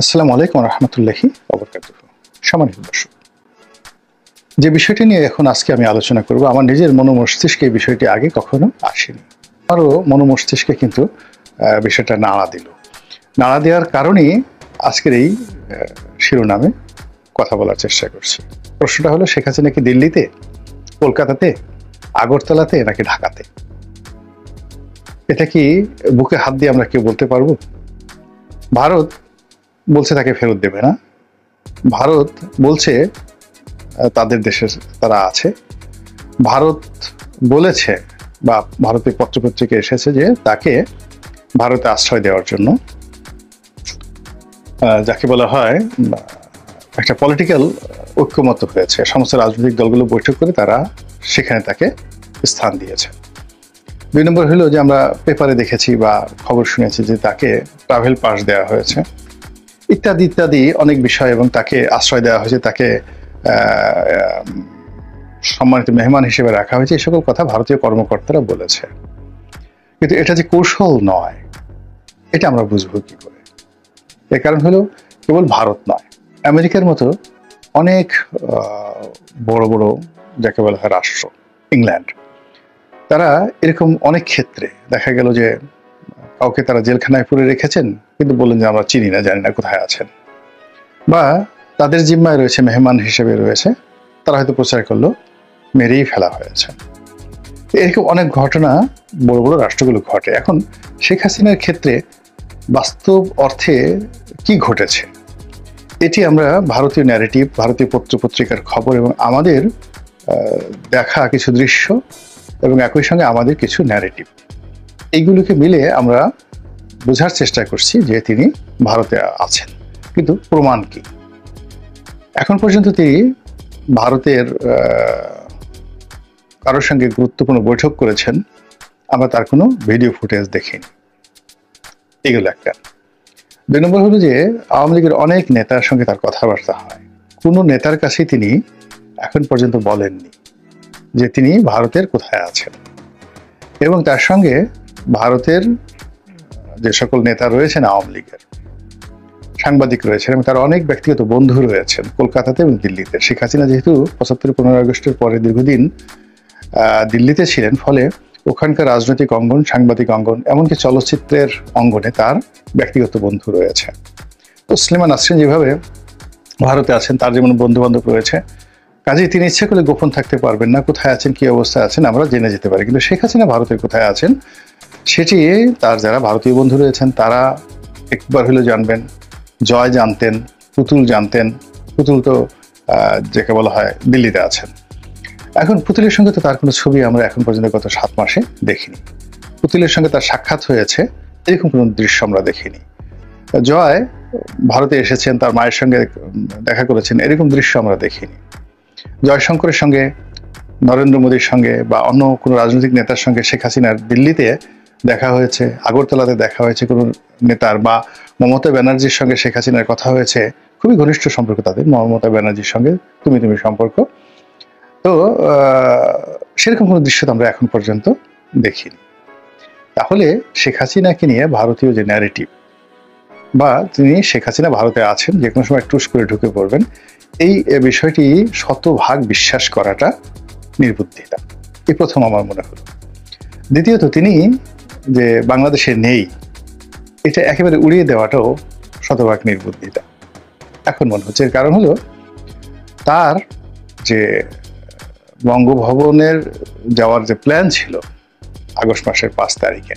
আসসালামু আলাইকুম রহমতুল্লাহি ওয়াবারাকাতুহু। সম্মানিত দর্শক, যে বিষয়টি নিয়ে এখন আজকে আমি আলোচনা করব, আমার নিজের মস্তিষ্কে এই বিষয়টি আগে কখনো আসেনি। আমারও মস্তিষ্কে কিন্তু বিষয়টা নাড়া দেওয়ার কারণেই আজকের এই শিরোনামে কথা বলার চেষ্টা করছি। প্রশ্নটা হলো, শেখ হাসিনা কি দিল্লিতে, কলকাতাতে, আগরতলাতে নাকি ঢাকাতে? এটা কি বুকে হাত দিয়ে আমরা কেউ বলতে পারবো? ভারত বলছে তাকে ফেরত দেবে না। ভারত বলছে তাদের দেশে তারা আছে। ভারত বলেছে বা ভারতের পত্রপত্রিকা এসেছে যে তাকে ভারতে আশ্রয় দেওয়ার জন্য, যাকে বলা হয় একটা পলিটিক্যাল ঐক্যমত্য হয়েছে। সমস্ত রাজনৈতিক দলগুলো বৈঠক করে তারা সেখানে তাকে স্থান দিয়েছে। 2 নম্বর হলো যে আমরা পেপারে দেখেছি বা খবর শুনেছি যে তাকে ট্রাভেল পাস দেওয়া হয়েছে, ইত্যাদি ইত্যাদি অনেক বিষয়, এবং তাকে আশ্রয় দেওয়া হয়েছে, তাকে সম্মানিত মেহমান হিসেবে রাখা হয়েছে। এই সকল কথা ভারতীয় কর্মকর্তারা বলেছে। কিন্তু এটা যে কৌশল নয়, এটা আমরা বুঝবো কি করে? এর কারণ হলো, কেবল ভারত নয়, আমেরিকার মতো অনেক বড় বড় যাকে বলা হয় রাষ্ট্র, ইংল্যান্ড, তারা এরকম অনেক ক্ষেত্রে দেখা গেল যে কাউকে তারা জেলখানায় পুরে রেখেছেন, কিন্তু বললেন যে আমরা চিনি না, জানি না কোথায় আছেন, বা তাদের জিম্মায় রয়েছে, মেহমান হিসেবে রয়েছে, তারা হয়তো প্রচার করলো মেরেই ফেলা হয়েছে। এরকম অনেক ঘটনা বড় বড় রাষ্ট্রগুলো ঘটে। এখন শেখ হাসিনার ক্ষেত্রে বাস্তব অর্থে কি ঘটেছে, এটি আমরা ভারতীয় ন্যারেটিভ, ভারতীয় পত্রপত্রিকার খবর এবং আমাদের দেখা কিছু দৃশ্য এবং একই সঙ্গে আমাদের কিছু ন্যারেটিভ, এইগুলোকে মিলে আমরা বোঝার চেষ্টা করছি যে তিনি ভারতে আছেন। কিন্তু প্রমাণ কি? এখন পর্যন্ত তিনি ভারতের কারোর সঙ্গে গুরুত্বপূর্ণ বৈঠক করেছেন, আমরা তার কোনো ভিডিও ফুটেজ দেখিনি। এগুলো একটা। 2 নম্বর হলো যে আওয়ামী লীগের অনেক নেতার সঙ্গে তার কথাবার্তা হয়। কোনো নেতার কাছে তিনি এখন পর্যন্ত বলেননি যে তিনি ভারতের কোথায় আছেন। এবং তার সঙ্গে ভারতের যে সকল নেতা রয়েছেন আওয়ামী লীগের, সাংবাদিক রয়েছেন, এবং তার অনেক ব্যক্তিগত বন্ধু রয়েছেন কলকাতাতে এবং দিল্লিতে। শেখ হাসিনা যেহেতু 75-15 আগস্টের পরে দীর্ঘদিন দিল্লিতে ছিলেন, ফলে ওখানকার রাজনৈতিক অঙ্গন, সাংবাদিক অঙ্গন, এমনকি চলচ্চিত্রের অঙ্গনে তার ব্যক্তিগত বন্ধু রয়েছে। তো সুলেমান নাসরিন যেভাবে ভারতে আছেন, তার যেমন বন্ধু বান্ধব রয়েছে, কাজেই তিনি ইচ্ছে করলে গোপন থাকতে পারবেন না। কোথায় আছেন, কি অবস্থায় আছেন আমরা জেনে যেতে পারি, কিন্তু শেখ হাসিনা ভারতের কোথায় আছেন সেটি তার যারা ভারতীয় বন্ধু রয়েছেন তারা একবার হলেও জানবেন। জয় জানতেন, পুতুল জানতেন। পুতুল তো যাকে বলা হয় দিল্লিতে আছেন। এখন পুতুলের সঙ্গে তো তার কোনো ছবি আমরা এখন পর্যন্ত গত 7 মাসে দেখিনি। পুতুলের সঙ্গে তার সাক্ষাৎ হয়েছে এরকম কোনো দৃশ্য আমরা দেখিনি। জয় ভারতে এসেছেন, তার মায়ের সঙ্গে দেখা করেছেন, এরকম দৃশ্য আমরা দেখিনি। জয়শঙ্করের সঙ্গে, নরেন্দ্র মোদীর সঙ্গে বা অন্য কোনো রাজনৈতিক নেতার সঙ্গে শেখ হাসিনার দিল্লিতে দেখা হয়েছে, আগরতলাতে দেখা হয়েছে কোনো নেতার, বা মমতা ব্যানার্জির সঙ্গে শেখ হাসিনার কথা হয়েছে। খুবই ঘনিষ্ঠ সম্পর্ক তাদের, মমতা ব্যানার্জির সঙ্গে তুমি সম্পর্ক। তো সেরকম কোনো দৃশ্য তো আমরা এখন পর্যন্ত দেখিনি। তাহলে শেখ হাসিনাকে নিয়ে ভারতীয় যে ন্যারেটিভ, বা তিনি শেখ হাসিনা ভারতে আছেন, যে কোনো সময় টুস করে ঢুকে পড়বেন, এই বিষয়টি শতভাগ বিশ্বাস করাটা নির্বুদ্ধিতা। এই প্রথম আমার মনে হলো। দ্বিতীয়ত, তিনি যে বাংলাদেশে নেই, এটা একেবারে উড়িয়ে দেওয়াটাও শতভাগ নির্বুদ্ধিতা এখন মনে হচ্ছে। এর কারণ হলো, তার যে বঙ্গভবনের যাওয়ার যে প্ল্যান ছিল আগস্ট মাসের 5 তারিখে,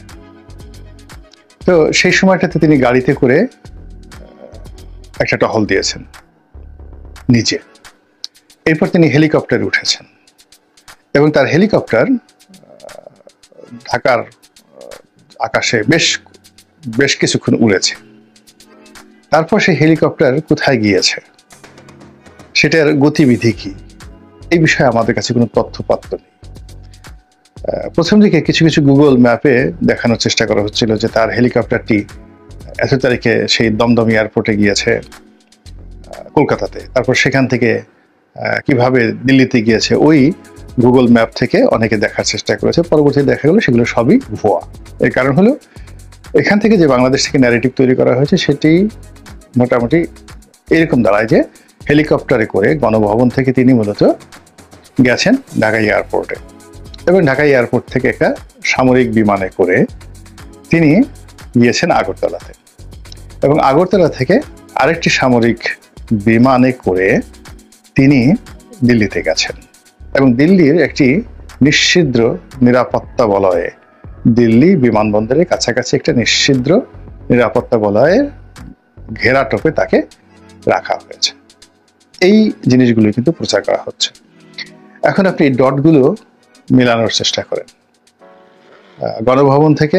তো সেই সময়টাতে তিনি গাড়িতে করে একটা টহল দিয়েছেন নিচে। এরপর তিনি হেলিকপ্টারে উঠেছেন এবং তার হেলিকপ্টার ঢাকার আকাশে বেশ কিছুক্ষণ উড়েছে। তারপর সেই হেলিকপ্টার কোথায় গিয়েছে, সেটার গতিবিধি কি, এই বিষয়ে আমাদের কাছে কোনো তথ্যপাত্র নেই। প্রথম দিকে কিছু কিছু গুগল ম্যাপে দেখানোর চেষ্টা করা হচ্ছিল যে তার হেলিকপ্টারটি এত তারিখে সেই দমদম এয়ারপোর্টে গিয়েছে কলকাতাতে, তারপর সেখান থেকে কিভাবে দিল্লিতে গিয়েছে, ওই গুগল ম্যাপ থেকে অনেকে দেখার চেষ্টা করেছে। পরবর্তীতে দেখা গেলো সেগুলো সবই ভুয়া। এর কারণ হলো, এখান থেকে যে বাংলাদেশ থেকে ন্যারেটিভ তৈরি করা হয়েছে সেটি মোটামুটি এরকম দাঁড়ায় যে হেলিকপ্টারে করে গণভবন থেকে তিনি মূলত গেছেন ঢাকা এয়ারপোর্টে, এবং ঢাকা এয়ারপোর্ট থেকে একটা সামরিক বিমানে করে তিনি গিয়েছেন আগরতলাতে, এবং আগরতলা থেকে আরেকটি সামরিক বিমানে করে তিনি দিল্লিতে গেছেন, এবং দিল্লির একটি নিশ্ছিদ্র নিরাপত্তা বলয়ে, দিল্লি বিমানবন্দরের কাছাকাছি একটা নিশ্ছিদ্র নিরাপত্তা বলয়ের ঘেরাটোপে তাকে রাখা হয়েছে। এই জিনিসগুলো কিন্তু প্রচার করা হচ্ছে। এখন আপনি এই ডটগুলো মেলানোর চেষ্টা করেন, গণভবন থেকে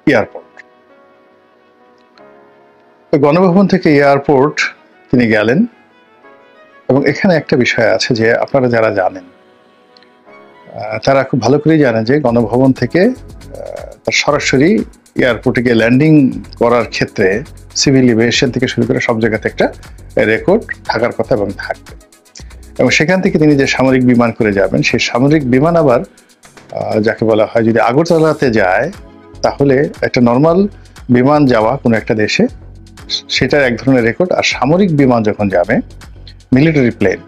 এয়ারপোর্ট, গণভবন থেকে এয়ারপোর্ট তিনি গেলেন, এবং এখানে একটা বিষয় আছে যে আপনারা যারা জানেন তারা খুব ভালো করেই জানেন যে গণভবন থেকে তার সরাসরি এয়ারপোর্টে গিয়ে ল্যান্ডিং করার ক্ষেত্রে সিভিল এভিয়েশন থেকে শুরু করে সব জায়গাতে একটা রেকর্ড থাকার কথা এবং থাকবে, এবং সেখান থেকে তিনি যে সামরিক বিমান করে যাবেন সেই সামরিক বিমান আবার যাকে বলা হয় যদি আগরতলাতে যায় তাহলে একটা নর্মাল বিমান যাওয়া কোনো একটা দেশে সেটার এক ধরনের রেকর্ড, আর সামরিক বিমান যখন যাবে মিলিটারি প্লেন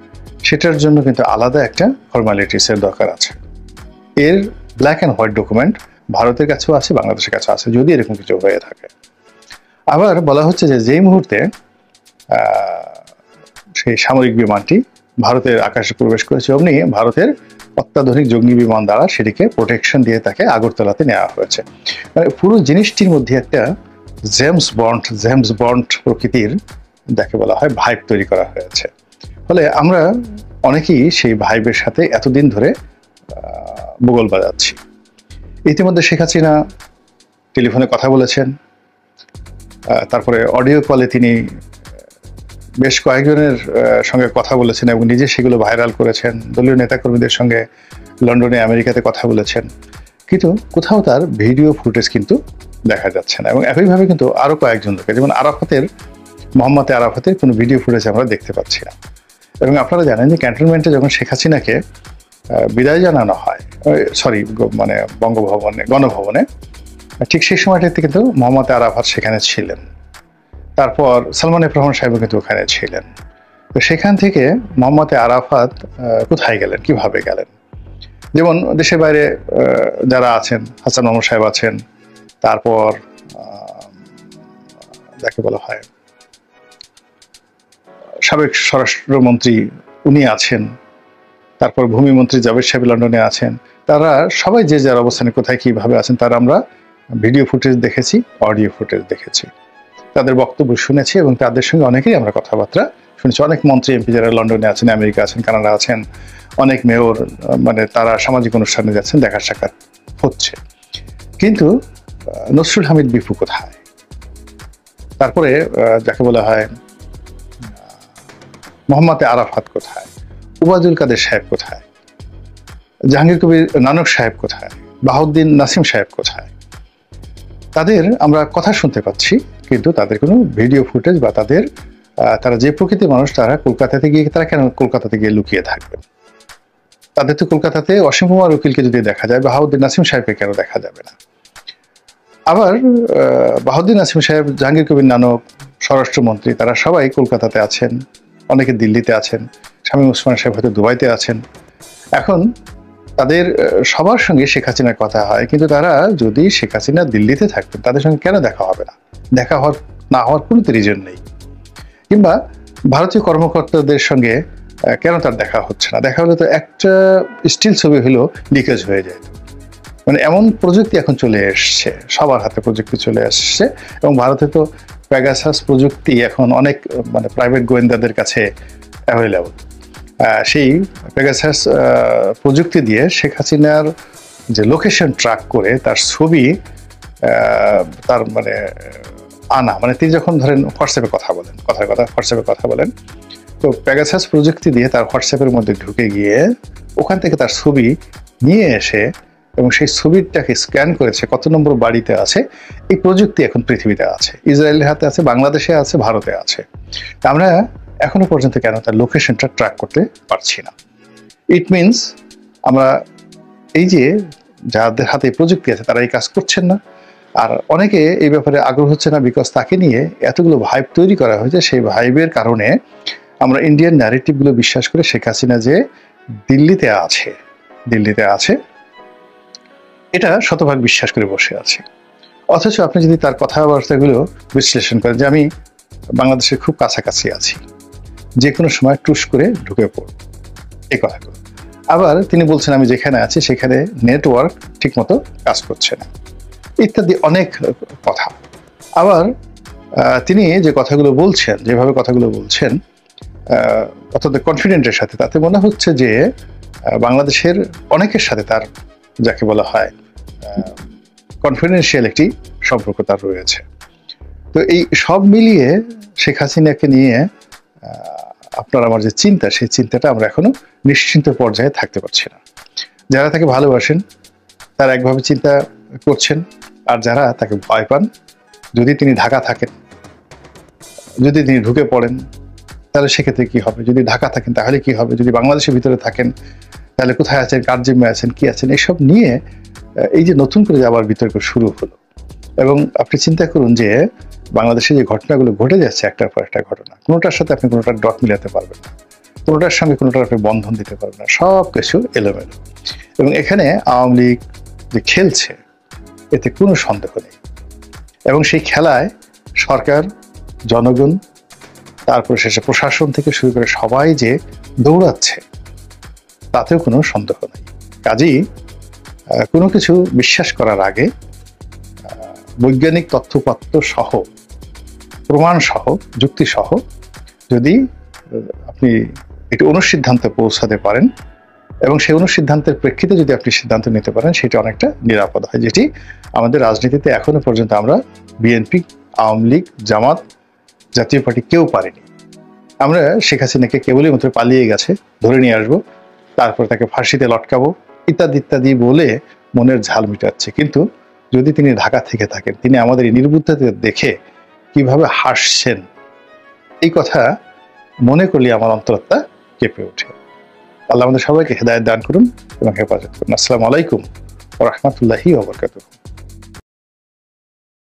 সেটার জন্য কিন্তু আলাদা একটা ফর্মালিটিসের দরকার আছে। এর ব্ল্যাক অ্যান্ড হোয়াইট ডকুমেন্ট ভারতের কাছেও আছে, বাংলাদেশের কাছেও আছে, যদি এরকম কিছু হয়ে থাকে। আবার বলা হচ্ছে যে যেই মুহূর্তে সেই সামরিক বিমানটি ভারতের আকাশে প্রবেশ করেছে অমনি ভারতের অত্যাধুনিক জঙ্গি বিমান দ্বারা সেটিকে প্রোটেকশন দিয়ে তাকে আগরতলাতে নেওয়া হয়েছে। মানে পুরো জিনিসটির মধ্যে একটা জেমস বন্ড প্রকৃতির যাকে বলা হয় ভাইব তৈরি করা হয়েছে। ফলে আমরা অনেকেই সেই ভাইবের সাথে এতদিন ধরে বুগল বাজাচ্ছি। ইতিমধ্যে শেখ হাসিনা টেলিফোনে কথা বলেছেন, তারপরে অডিও কলে তিনি বেশ কয়েকজনের সঙ্গে কথা বলেছেন এবং নিজে সেগুলো ভাইরাল করেছেন, দলীয় নেতাকর্মীদের সঙ্গে লন্ডনে আমেরিকাতে কথা বলেছেন, কিন্তু কোথাও তার ভিডিও ফুটেজ কিন্তু দেখা যাচ্ছে না। এবং একইভাবে কিন্তু আরও কয়েকজন লোকের, যেমন মোহাম্মদ আরাফাতের কোনো ভিডিও ফুটেজ আমরা দেখতে পাচ্ছি না। এবং আপনারা জানেন যে ক্যান্টনমেন্টে যখন শেখ হাসিনাকে বিদায় জানানো হয়, মানে গণভবনে, ঠিক সেই সময়টাতে কিন্তু মোহাম্মদ আরাফাত সেখানে ছিলেন, তারপর সালমান এফ রহমান সাহেবও কিন্তু ওখানে ছিলেন। তো সেখান থেকে মোহাম্মদ আরাফাত কোথায় গেলেন, কিভাবে গেলেন? যেমন দেশের বাইরে যারা আছেন, হাসান মাহমুদ সাহেব আছেন, তারপর যাকে বলা হয় সাবেক স্বরাষ্ট্রমন্ত্রী উনি আছেন, তারপর ভূমিমন্ত্রী জাভেদ সাহেব লন্ডনে আছেন, তারা সবাই যে যার অবস্থানে কোথায় কিভাবে আছেন তারা আমরা ভিডিও ফুটেজ দেখেছি, অডিও ফুটেজ দেখেছি, তাদের বক্তব্য শুনেছি, এবং তাদের সঙ্গে অনেকেই আমরা কথাবার্তা শুনেছি। অনেক মন্ত্রী এমপি যারা লন্ডনে আছেন, আমেরিকা আছেন, কানাডা আছেন, অনেক মেয়র, মানে তারা সামাজিক অনুষ্ঠানে যাচ্ছেন, দেখা সাক্ষাৎ হচ্ছে। কিন্তু নসরুল হামিদ বিপু কোথায়? তারপরে যাকে বলা হয় মোহাম্মদ আরাফাত কোথায়? উবায়দুল কাদের সাহেব কোথায়? জাহাঙ্গীর কবির নানক সাহেব কোথায়? বাহাউদ্দিন নাসিম সাহেব কোথায়? তাদের আমরা কথা শুনতে পাচ্ছি, কিন্তু তাদের কোনো ভিডিও ফুটেজ বা তারা যে প্রকৃতির মানুষ, তারা কলকাতাতে গিয়ে তারা কেন কলকাতাতে গিয়ে লুকিয়ে থাকবেন? তাদের তো কলকাতাতে অসীম কুমার উকিলকে যদি দেখা যায়, বাহাউদ্দিন নাসিম সাহেবকে কেন দেখা যাবে না? আবার বাহাউদ্দিন নাসিম সাহেব, জাহাঙ্গীর কবির নানক, স্বরাষ্ট্রমন্ত্রী, তারা সবাই কলকাতাতে আছেন, অনেকে দিল্লিতে আছেন, শামীম ওসমান সাহেব হয়তো দুবাইতে আছেন। এখন তাদের সবার সঙ্গে শেখ হাসিনার কথা হয়, কিন্তু তারা যদি শেখ হাসিনা দিল্লিতে থাকতেন তাদের সঙ্গে কেন দেখা হবে না? দেখা না হওয়ার কোনো রিজন নেই। কিংবা ভারতীয় কর্মকর্তাদের সঙ্গে কেন তার দেখা হচ্ছে না? দেখা হলে তো একটা স্টিল ছবি হলো লিকেজ হয়ে যায়। মানে এমন প্রযুক্তি এখন চলে এসছে, সবার হাতে প্রযুক্তি চলে আসছে, এবং ভারতে তো প্যাগাসাস প্রযুক্তি এখন অনেক মানে প্রাইভেট গোয়েন্দাদের কাছে অ্যাভেলেবল। সেই পেগাসাস প্রযুক্তি দিয়ে শেখ হাসিনার যে লোকেশন ট্র্যাক করে তার ছবি তার মানে মানে তিনি যখন ধরেন হোয়াটসঅ্যাপে কথা বলেন, হোয়াটসঅ্যাপে কথা বলেন, তো পেগাসাস প্রযুক্তি দিয়ে তার হোয়াটসঅ্যাপের মধ্যে ঢুকে গিয়ে ওখান থেকে তার ছবি নিয়ে এসে এবং সেই ছবিটাকে স্ক্যান করেছে কত নম্বর বাড়িতে আছে, এই প্রযুক্তি এখন পৃথিবীতে আছে, ইসরায়েলের হাতে আছে, বাংলাদেশে আছে, ভারতে আছে। আমরা এখনো পর্যন্ত কেন তার লোকেশনটা ট্র্যাক করতে পারছি না? ইট মিনস আমরা এই যে যাদের হাতে প্রযুক্তি আছে তারা এই কাজ করছেন না, আর অনেকে এই ব্যাপারে আগ্রহ হচ্ছে না, বিকজ তাকে নিয়ে এতগুলো ভাইব তৈরি করা হয়েছে। সেই ভাইবের কারণে আমরা ইন্ডিয়ান ন্যারেটিভগুলো বিশ্বাস করে শেখ হাসিনা যে দিল্লিতে আছে এটা শতভাগ বিশ্বাস করে বসে আছে। অথচ আপনি যদি তার কথাবার্তাগুলো বিশ্লেষণ করেন যে আমি বাংলাদেশের খুব কাছাকাছি আছি, যে কোনো সময় টুস করে ঢুকে পড়ব, এই কথাগুলো। আবার তিনি বলছেন আমি যেখানে আছি সেখানে নেটওয়ার্ক ঠিকমতো কাজ করছে না, ইত্যাদি অনেক কথা। আবার তিনি যে কথাগুলো বলছেন, যেভাবে কথাগুলো বলছেন অত্যন্ত কনফিডেন্টের সাথে, তাতে মনে হচ্ছে যে বাংলাদেশের অনেকের সাথে তার যাকে বলা হয় কনফিডেন্সিয়াল একটি সম্পর্ক তার রয়েছে। তো এই সব মিলিয়ে শেখ হাসিনাকে নিয়ে আপনার আমার যে চিন্তা, সেই চিন্তাটা আমরা এখনো নিশ্চিন্ত পর্যায়ে থাকতে পারছি না। যারা তাকে ভালোবাসেন তারা একভাবে চিন্তা করছেন, আর যারা তাকে ভয় পান, যদি তিনি ঢাকা থাকেন, যদি তিনি ঢুকে পড়েন তাহলে সেক্ষেত্রে কি হবে, যদি ঢাকা থাকেন তাহলে কি হবে, যদি বাংলাদেশের ভিতরে থাকেন তাহলে কোথায় আছেন, কার জিম্মে আছেন, কি আছেন, এসব নিয়ে এই যে নতুন করে আবার বিতর্ক শুরু হলো। এবং আপনি চিন্তা করুন যে বাংলাদেশে যে ঘটনাগুলো ঘটে যাচ্ছে একটার পর একটা ঘটনা, কোনোটার সাথে আপনি কোনোটার ডট মিলাতে পারবেন না, কোনোটার সঙ্গে কোনোটার আপনি বন্ধন দিতে পারবেন না, সব কিছু এলোমেলো। এবং এখানে আওয়ামী লীগ যে খেলছে এতে কোনো সন্দেহ নেই, এবং সেই খেলায় সরকার, জনগণ, তারপরে শেষে প্রশাসন থেকে শুরু করে সবাই যে দৌড়াচ্ছে তাতেও কোনো সন্দেহ নেই। কাজেই কোনো কিছু বিশ্বাস করার আগে বৈজ্ঞানিক তথ্যপাত্র সহ, প্রমাণ সহ, যুক্তি সহ যদি আপনি একটি অনুসিদ্ধান্তে পৌঁছাতে পারেন এবং সেই অনুসিদ্ধান্তের প্রেক্ষিতে যদি আপনি সিদ্ধান্ত নিতে পারেন, সেটা অনেকটা নিরাপদ হয়, যেটি আমাদের রাজনীতিতে এখনো পর্যন্ত আমরা বিএনপি, আওয়ামী লীগ, জামাত, জাতীয় পার্টি কেউ পারেনি। আমরা শেখ হাসিনাকে কেবলই মাত্র পালিয়ে গেছে ধরে নিয়ে আসবো, তারপর তাকে ফাঁসিতে লটকাবো, ইত্যাদি ইত্যাদি বলে মনের ঝাল মিটাচ্ছে। কিন্তু যদি তিনি ঢাকা থেকে থাকেন, তিনি আমাদের এই নির্বুদ্ধতা দেখে কিভাবে হাসছেন, এই কথা মনে করলে আমার অন্তরাত্মা কেঁপে ওঠে। আল্লাহ আমাদের সবাইকে হেদায়েত দান করুন এবং হেফাজত করুন। আসসালামু আলাইকুম ওয়া রাহমাতুল্লাহি ওয়া বারাকাতুহু।